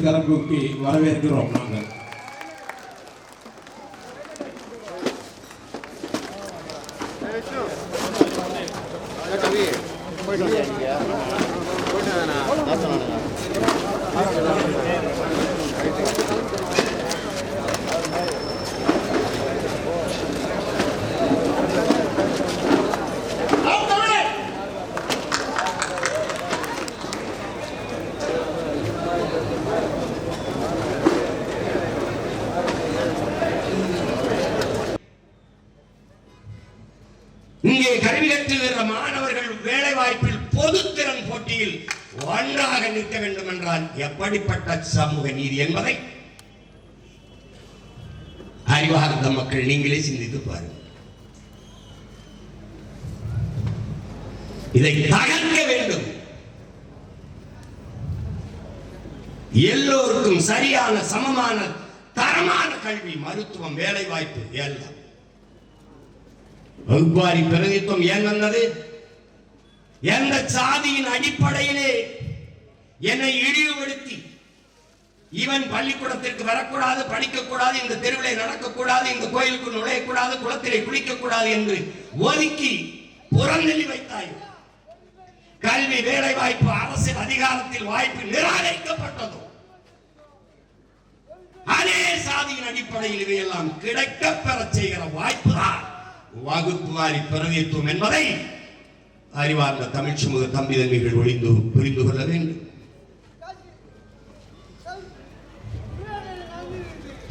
கரம் கூப்பி வரவேற்கிறோம். நாங்கள் இங்கே கல்வி கற்று வருகிற மாணவர்கள் வேலை வாய்ப்பில் பொதுத்திறன் போட்டியில் ஒன்றாக நிற்க வேண்டும் என்றால் எப்படிப்பட்ட சமூக நீதி என்பதை அறிவார்ந்த மக்கள் நீங்களே சிந்தித்து பாருங்கள். இதை தகர்க்க வேண்டும். எல்லோருக்கும் சரியான சமமான தரமான கல்வி, மருத்துவம், வேலை வாய்ப்பு எல்லாம். வகுப்பாரி பிரதிநிதித்துவம் ஏன் வந்தது? எந்த சாதியின் அடிப்படையிலே என்னை இழிவுபடுத்தி இவன் பள்ளிக்கூடத்திற்கு வரக்கூடாது, படிக்கக்கூடாது, இந்த தெருவிலே நடக்கக்கூடாது, இந்த கோயிலுக்கு நுழையக்கூடாது, குளத்திலே குளிக்கக்கூடாது என்று ஒதுக்கி புறந்தள்ளி வைத்தாய். கல்வி, வேலை வாய்ப்பு, அரசியல் அதிகாரத்தில் வாய்ப்பு நிராகரிக்கப்பட்டதோ அதே சாதியின் அடிப்படையில் இவையெல்லாம் கிடைக்க பெற செய்கிற வாய்ப்பு தான் வகுப்பு வாரி பிரதிநிதித்துவம் என்பதை அறிவார்ந்த தமிழ் சமூக தம்பி தங்கைகள் புரிந்து கொள்ள வேண்டும்.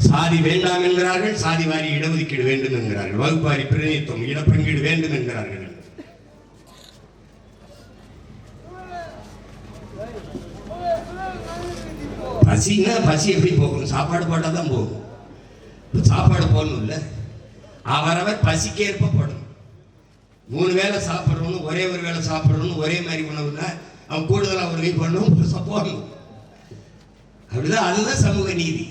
சாதி வேண்டாம் என்கிறார்கள், சாதி வாரி இடஒதுக்கீடு வேண்டும் என்கிறார்கள், வகுப்பாரி பிரதிநிதித்துவம் இடப்பங்கீடு வேண்டும் என்கிறார்கள். பசின்னா பசி எப்படி போகும்? சாப்பாடு போட்டா தான் போகும். சாப்பாடு போடணும் இல்ல, அவரவர் பசிக்கேற்ப போடணும். 3 வேளை சாப்பிட்றவனு ஒரே ஒரு வேளை சாப்பிட்றவனு ஒரே மாதிரி உணவுன்னா அவன் கூடுதலாக ஒரு கை பண்ணணும், போடணும். அப்படிதான், அதுதான் சமூக நீதி.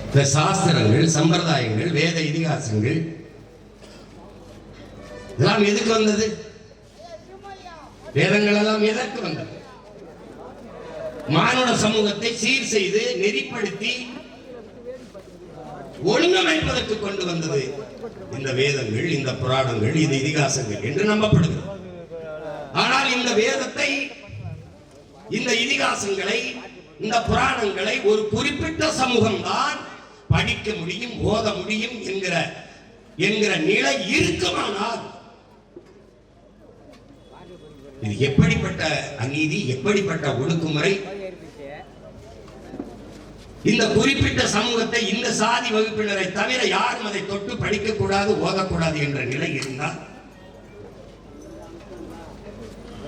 இந்த சாஸ்திரங்கள், சம்பிரதாயங்கள், வேத இதிகாசங்கள் இதெல்லாம் எதுக்கு வந்தது? வேதங்கள் எல்லாம் எதற்கு வந்தது? மானுட சமூகத்தை சீர் செய்து நெறிப்படுத்தி ஒழுங்கமைப்பதற்கு கொண்டு வந்தது இந்த வேதங்கள், இந்த புராணங்கள், இந்த இதிகாசங்கள் என்று நம்பப்படுகிறது. ஆனால் இந்த வேதத்தை, இந்த இதிகாசங்களை, இந்த புராணங்களை ஒரு குறிப்பிட்ட சமூகம் தான் படிக்க முடியும், ஓத முடியும் என்கிற நிலை இருக்குமானால் இது எப்படிப்பட்ட அநீதி, எப்படிப்பட்ட ஒடுக்குமுறை! இந்த குறிப்பிட்ட சமூகத்தை, இந்த சாதி வகுப்பினரை தவிர யாரும் அதை தொட்டு படிக்க கூடாது, ஓதக்கூடாது என்ற நிலை இருந்தால்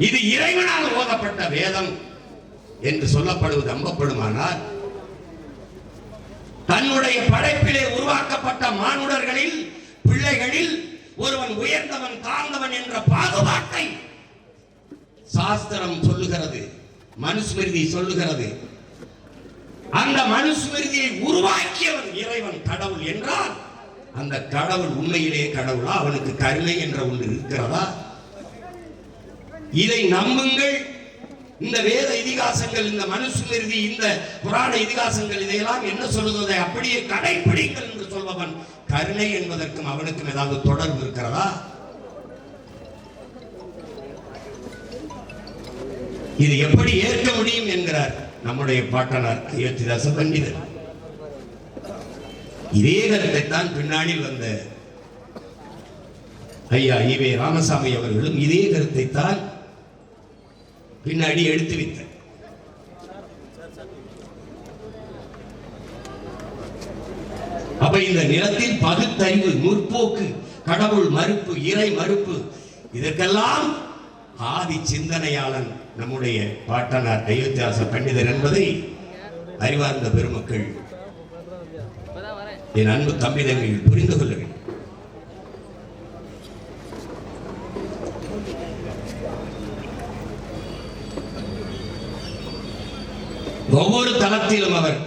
இது இறைவனால் ஓதப்பட்ட வேதம் என்று சொல்லப்படுவது நம்பப்படுமானால் தன்னுடைய படைப்பிலே உருவாக்கப்பட்ட மானுடர்களில், பிள்ளைகளில் ஒருவன் உயர்ந்தவன், தாழ்ந்தவன் என்ற பாகுபாட்டை சாஸ்திரம் சொல்லுகிறது, மனுஸ்மிருதி சொல்லுகிறது. அந்த மனுஸ்மிருதியை உருவாக்கியவன் இறைவன், கடவுள் என்றால் அந்த கடவுள் உண்மையிலே கடவுளா? அவனுக்கு கருணை என்ற ஒன்று இருக்கிறதா? இதை நம்புங்கள். இந்த வேத இதிகாசங்கள், இந்த மனுஸ்மிருதி, இந்த புராண இதிகாசங்கள் இதையெல்லாம் என்ன சொல்லுவதை அப்படியே கடைபிடிங்கள் என்று சொல்பவன் கருணை என்பதற்கும் அவனுக்கும் ஏதாவது தொடர்பு இருக்கிறதா? இது எப்படி ஏற்க முடியும் என்கிறார் நம்முடைய பாட்டனார் அயோத்திதாச பண்டிதர். இதே கருத்தை தான் பின்னாடி வந்த ஐயா ஈவே ராமசாமி அவர்களும் இதே கருத்தை தான் பின்னாடி எடுத்து வைத்தார். அப்ப இந்த நிலத்தில் பகுத்தறிவு, முற்போக்கு, கடவுள் மறுப்பு, இறை மறுப்பு, இதற்கெல்லாம் ஆதி சிந்தனையாளன் நம்முடைய பாட்டனார் அயோத்திதாச பண்டிதர் என்பதை அறிவார்ந்த பெருமக்கள், என் அன்பு தம்பிதங்கள் புரிந்து கொள்ள வேண்டும். ஒவ்வொரு தளத்திலும் அவர்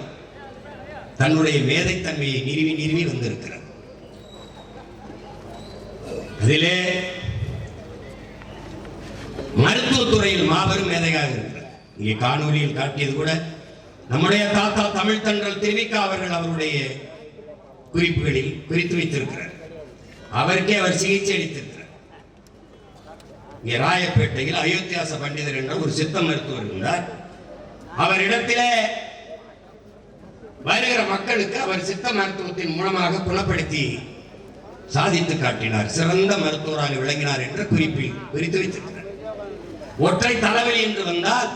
தன்னுடைய மேதைத்தன்மையை நிறுவி வந்திருக்கிறார். அதிலே மருத்துவத்துறையில் மாபெரும் மேதையாக இருக்கிறார். இங்கே காணொலியில் காட்டியது கூட நம்முடைய தாத்தா தமிழ் தென்றல் திருவிக்கா அவர்கள் அவருடைய குறிப்புகளில் குறித்து வைத்திருக்கிறார். அவருக்கே அவர் சிகிச்சை அளித்திருக்கிறார். இங்கே ராயப்பேட்டையில் அயோத்தியாச பண்டிதர் என்ற ஒரு சித்த மருத்துவர் இருந்தார். அவரிடத்திலே வருகிற மக்களுக்கு அவர் சித்த மருத்துவத்தின் மூலமாக குணப்படுத்தி சாதித்து காட்டினார். சிறந்த மருத்துவராக விளங்கினார் என்ற குறிப்பில் குறித்து வைத்திருக்கிறார். ஒற்றை தலைவலி என்று வந்தால்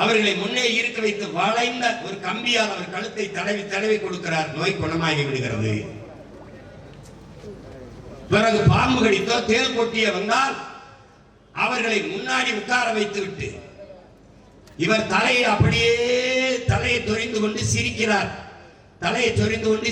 அவர்களை முன்னே இருக்க வைத்து வளைந்த ஒரு கம்பியால் அவர் கழுத்தை தடவி தடவி கொடுக்கிறார். நோய் குணமாகி விடுகிறது. பிறகு பாம்பு கடித்தோ தேல் கொட்டிய வந்தால் அவர்களை முன்னாடி உட்கார வைத்து விட்டு இவர் தலையை அப்படியே தலையை சொரிந்து கொண்டு சிரிக்கிறார். தலையை சொரிந்து கொண்டு